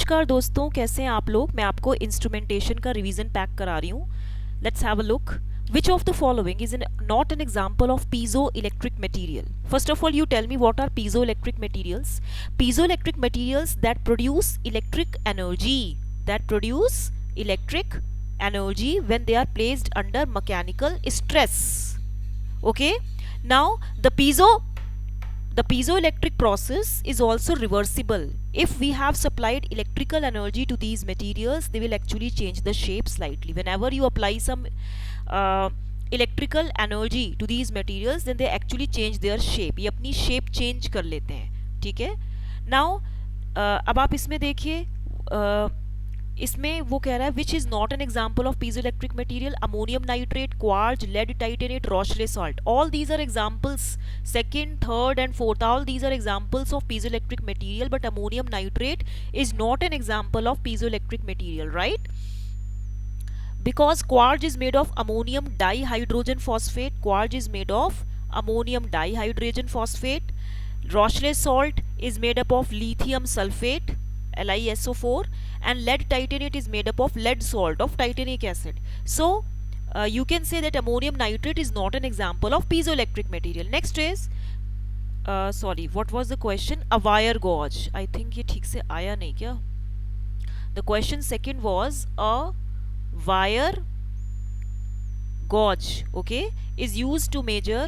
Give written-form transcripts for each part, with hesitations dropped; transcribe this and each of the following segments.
नमस्कार दोस्तों, कैसे हैं आप लोग। मैं आपको इंस्ट्रूमेंटेशन का रिवीजन पैक करा रही हूँ। Let's have a look. Which of the following is not an example of piezoelectric material? First of all, you tell me what are piezoelectric materials. Piezoelectric materials that produce electric energy, when they are placed under mechanical stress. Okay, now the piezoelectric process is also reversible. If we have supplied electrical energy to these materials, they will actually change the shape slightly. Whenever you apply some uh, electrical energy to these materials, then they actually change their shape. ये अपनी shape change कर लेते हैं, ठीक है. Now अब आप इसमें देखिए, इसमें वो कह रहा है which is not an example of piezoelectric material. Ammonium nitrate, quartz, lead titanate, Rochelle salt, all these are examples. Second, third and fourth, all these are examples of piezoelectric material, but ammonium nitrate is not an example of piezoelectric material, right? Because quartz is made of ammonium dihydrogen phosphate. Quartz is made of ammonium dihydrogen phosphate. Rochley salt is made up of lithium sulfate, LiSO4, and lead titanate is made up of lead salt of titanic acid. So you can say that ammonium nitrate is not an example of piezoelectric material. Next is sorry, what was the question? A wire gauge. I think ये ठीक से आया नहीं क्या? The question second was a wire gauge, okay, is used to measure.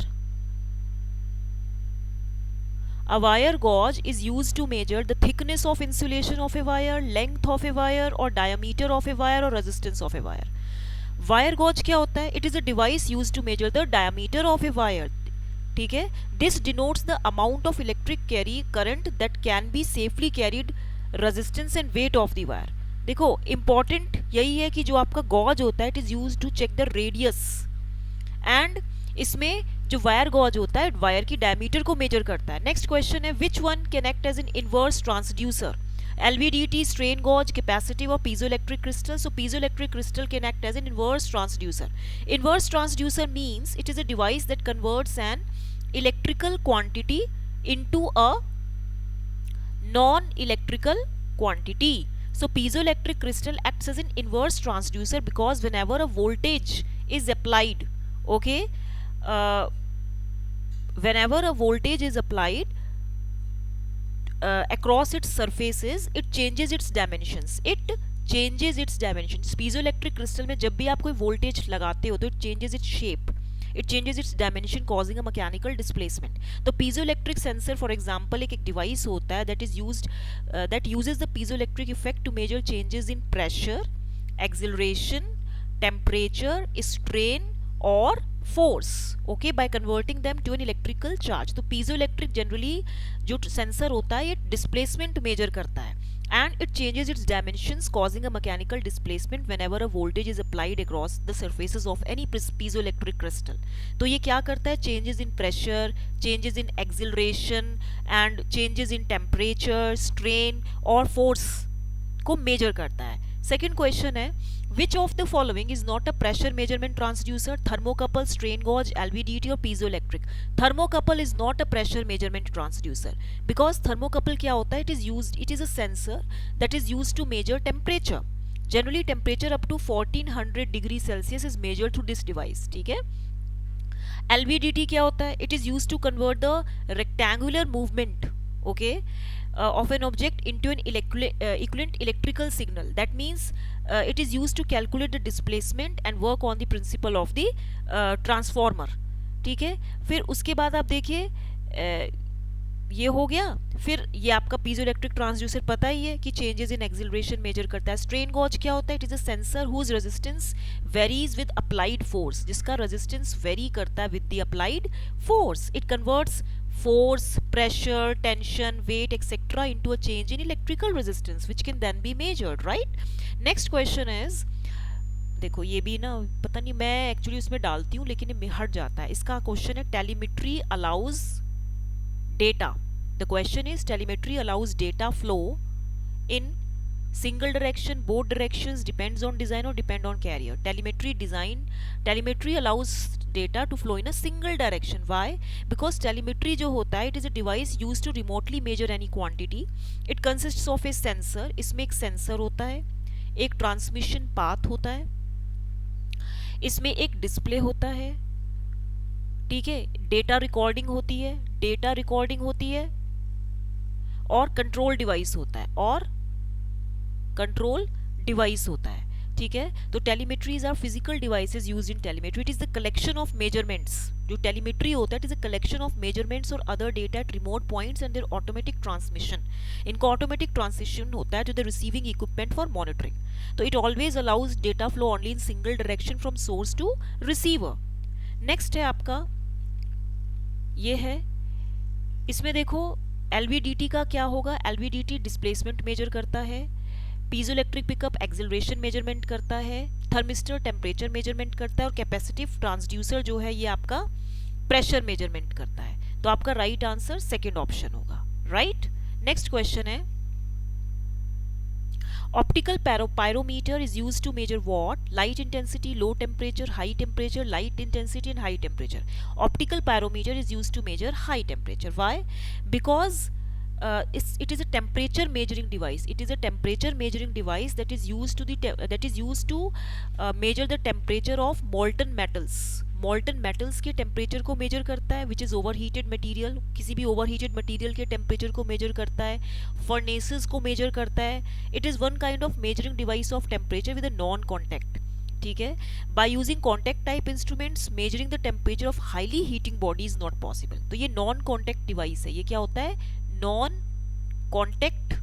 A wire gauge is used to measure the thickness of insulation of a wire, length of a wire, or diameter of a wire, or resistance of a wire. Wire gauge क्या होता है? It is a device used to measure the diameter of a wire. ठीक है. This denotes the amount of electric current that can be safely carried, resistance and weight of the wire. देखो, important यही है कि जो आपका gauge होता है, it is use to check the radius, and इसमें जो वायर गॉज होता है वायर की डायमीटर को मेजर करता है. नेक्स्ट क्वेश्चन है which one can act as an inverse transducer. LVDT, strain gauge, capacitive or piezoelectric crystal. So piezoelectric crystal can act as an inverse transducer. Inverse transducer means it is a device that converts an electrical quantity into a non-electrical quantity. So piezoelectric crystal acts as an inverse transducer because whenever a voltage is applied, okay, whenever a voltage is applied across its surfaces, it changes its dimensions. Piezoelectric crystal में जब भी आप कोई voltage लगाते हो तो it changes its shape. It changes its dimension, causing a mechanical displacement. तो piezoelectric sensor, for example, एक device होता है that uses the piezoelectric effect to measure changes in pressure, acceleration, temperature, strain or force, okay, by converting them to an electrical charge. तो piezoelectric generally जो sensor होता है ये displacement measure करता है, and it changes its dimensions, causing a mechanical displacement whenever a voltage is applied across the surfaces of any piezoelectric crystal. तो ये क्या करता है? Changes in pressure, changes in acceleration and changes in temperature, strain और force को measure करता है. Second question है which of the following is not a pressure measurement transducer? Thermocouple, strain gauge, LVDT or piezoelectric. Thermocouple is not a pressure measurement transducer because thermocouple क्या होता है? It is a sensor that is used to measure temperature. Generally temperature up to 1400 degree Celsius is measured through this device. ठीक है. LVDT क्या होता है? It is used to convert the rectangular movement, okay, of an object into an equivalent electrical signal. That means it is used to calculate the displacement and work on the principle of the transformer. ठीक है. फिर उसके बाद आप देखिए ये हो गया. फिर ये आपका piezoelectric transducer पता ही है कि changes in acceleration measure करता है. strain gauge क्या होता है? It is a sensor whose resistance varies with applied force. जिसका resistance vary करता है with the applied force. It converts force, pressure, tension, weight, etc. into a change in electrical resistance, which can then be measured, right? Next question is, देखो ये भी ना पता नहीं, मैं एक्चुअली उसमें डालती हूँ लेकिन ये हट जाता है. इसका क्वेश्चन है telemetry allows data. The question is telemetry allows data flow in Single direction, both directions depends on design or depend on carrier. Telemetry allows data to flow in a single direction. Why? Because telemetry जो होता है, it is a device used to remotely measure any quantity. It consists of a sensor. इसमें एक sensor होता है, एक transmission path होता है, इसमें एक डिस्प्ले होता है, ठीक है, डेटा रिकॉर्डिंग होती है और कंट्रोल डिवाइस होता है, ठीक है। तो telemetries are physical devices used in telemetry. It is the collection of measurements. जो टेलीमेट्री होता है, it is a collection of measurements और other data at remote points and their automatic transmission. इनका ऑटोमेटिक ट्रांसमिशन होता है to the receiving equipment for monitoring. तो it always allows data flow only in single direction from source to receiver. Next है आपका, ये है, इसमें देखो एलवीडीटी का क्या होगा। एलवीडीटी डिस्प्लेसमेंट मेजर करता है, पीजोइलेक्ट्रिक पिकअप एक्सेलरेशन मेजरमेंट करता है, थर्मिस्टर टेम्परेचर मेजरमेंट करता है और कैपेसिटिव ट्रांसड्यूसर जो है ये आपका प्रेशर मेजरमेंट करता है। तो आपका राइट आंसर सेकंड ऑप्शन होगा, राइट। नेक्स्ट क्वेश्चन है, optical pyrometer is used to measure what? Light intensity, low temperature, high temperature, light intensity and high temperature. Optical pyrometer is used to measure high temperature. Why? Because it is a temperature measuring device. It is a temperature measuring device that is used to measure the temperature of molten metals. molten metals के temperature को major करता है, which is overheated material. किसी भी overheated material के temperature को major करता है, फर्नेसेस को मेजर करता है। It is one kind of measuring device of temperature with a non contact, ठीक है। By using contact type instruments measuring the temperature of highly heating body is not possible. तो ये non contact device है। ये क्या होता है? Non contact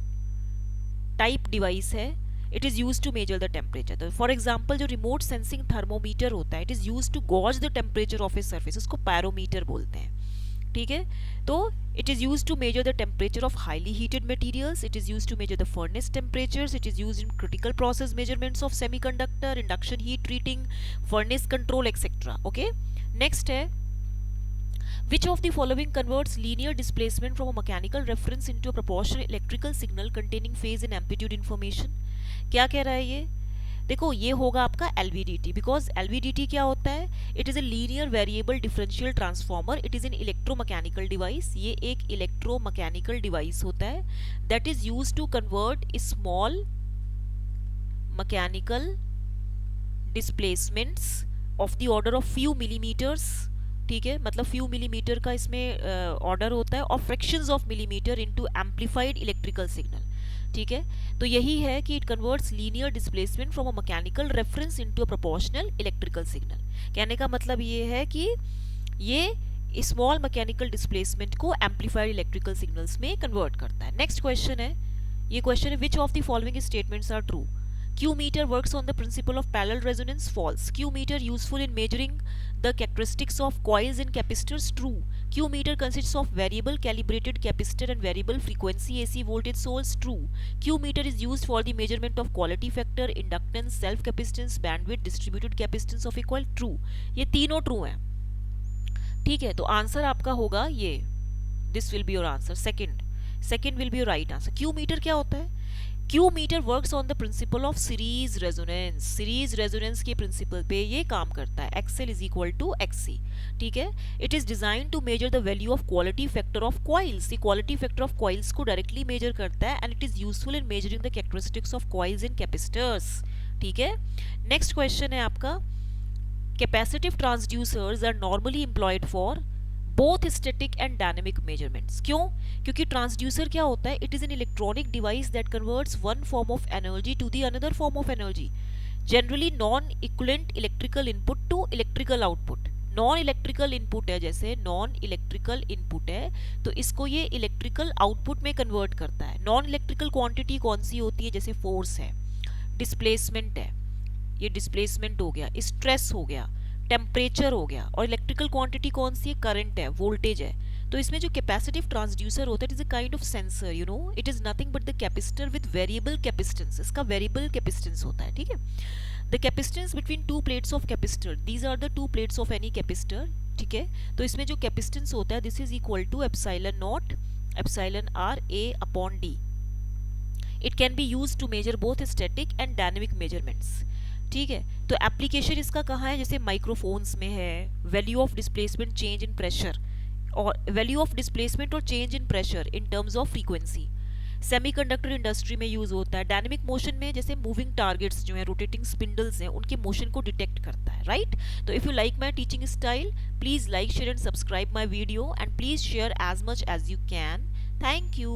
type device है। It is use to measure the temperature. तो फॉर एग्जाम्पल जो रिमोट सेंसिंग थर्मोमीटर होता है, it is use to gauge the temperature of a surface, उसको पैरोमीटर बोलते हैं, ठीक है। तो it is use to measure the temperature of highly heated materials, it is use to measure the furnace temperatures, it is use in critical process measurements of semiconductor, induction heat treating, furnace control etcetera. Okay, next है, which of the following converts linear displacement from a mechanical reference into a proportional electrical signal containing phase and amplitude information? क्या कह रहा है ये? देखो ये होगा आपका LVDT, बिकॉज LVDT क्या होता है? It is a linear variable differential transformer, it is an electromechanical device. ये एक इलेक्ट्रोमैकेनिकल डिवाइस होता है that is use to convert small mechanical displacements of the order of few millimeters, ठीक है, मतलब फ्यू मिलीमीटर का इसमें ऑर्डर होता है, और fractions of millimeter into amplified electrical signal, ठीक है। तो यही है कि it converts linear displacement from a mechanical reference into a proportional electrical signal. कहने का मतलब ये है कि ये स्मॉल मैकेनिकल डिस्प्लेसमेंट को एम्पलीफाइड इलेक्ट्रिकल सिग्नल्स में कन्वर्ट करता है। नेक्स्ट क्वेश्चन है, ये क्वेश्चन है, which of the following statements are true? Q meter works on the principle of parallel resonance. False. Q meter useful in measuring the characteristics of coils and capacitors. True. Q meter consists of variable calibrated capacitor and variable frequency AC voltage source. True. Q meter is used for the measurement of quality factor, inductance, self capacitance, bandwidth, distributed capacitance of a coil. True. ये तीनों true हैं, ठीक है। तो answer आपका होगा ये, this will be your answer, second will be your right answer. Q meter क्या होता है? Q meter works on the principle of series resonance. Series resonance के प्रिंसिपल पे ये काम करता है। XL is equal to XC, ठीक है। It is designed to measure the value of quality factor of coils. ये quality factor of coils को डायरेक्टली मेजर करता है, and it is useful in measuring the characteristics of coils and capacitors, ठीक है। Next question है आपका, capacitive transducers are normally employed for both static and dynamic measurements. क्यों? क्योंकि transducer क्या होता है? It is an electronic device that converts one form of energy to the another form of energy, generally non equivalent electrical input to electrical output. Non electrical input है, जैसे non electrical input है तो इसको ये electrical output में convert करता है। Non electrical quantity कौन सी होती है? जैसे फोर्स है, डिस्प्लेसमेंट है, ये डिस्प्लेसमेंट हो गया, स्ट्रेस हो गया, टेम्परेचर हो गया, और इलेक्ट्रिकल क्वांटिटी कौन सी है? करंट है, वोल्टेज है। तो इसमें जो कैपेसिटिव ट्रांसड्यूसर होता है, it is a kind of sensor, you know, it is nothing but the capacitor with variable capacitance. इसका वेरिएबल कैपेसिटेंस होता है, ठीक है। The capacitance between two plates of capacitor, these are the two plates of any capacitor, ठीक है। तो इसमें जो कैपेसिटेंस होता है, this is equal to epsilon naught epsilon r a upon d. It can be use to measure both static and dynamic measurements. ठीक है, तो एप्लीकेशन इसका कहाँ है, जैसे माइक्रोफोन्स में है, value of displacement change in pressure, और वैल्यू ऑफ डिस्प्लेसमेंट और change in pressure in terms of frequency. Semiconductor industry में यूज होता है। डायनेमिक मोशन में जैसे मूविंग टारगेट्स जो है, रोटेटिंग स्पिंडल्स हैं, उनके मोशन को डिटेक्ट करता है, राइट। तो if you like my teaching style, please like, share and subscribe my video, and please share as much as you can. Thank you.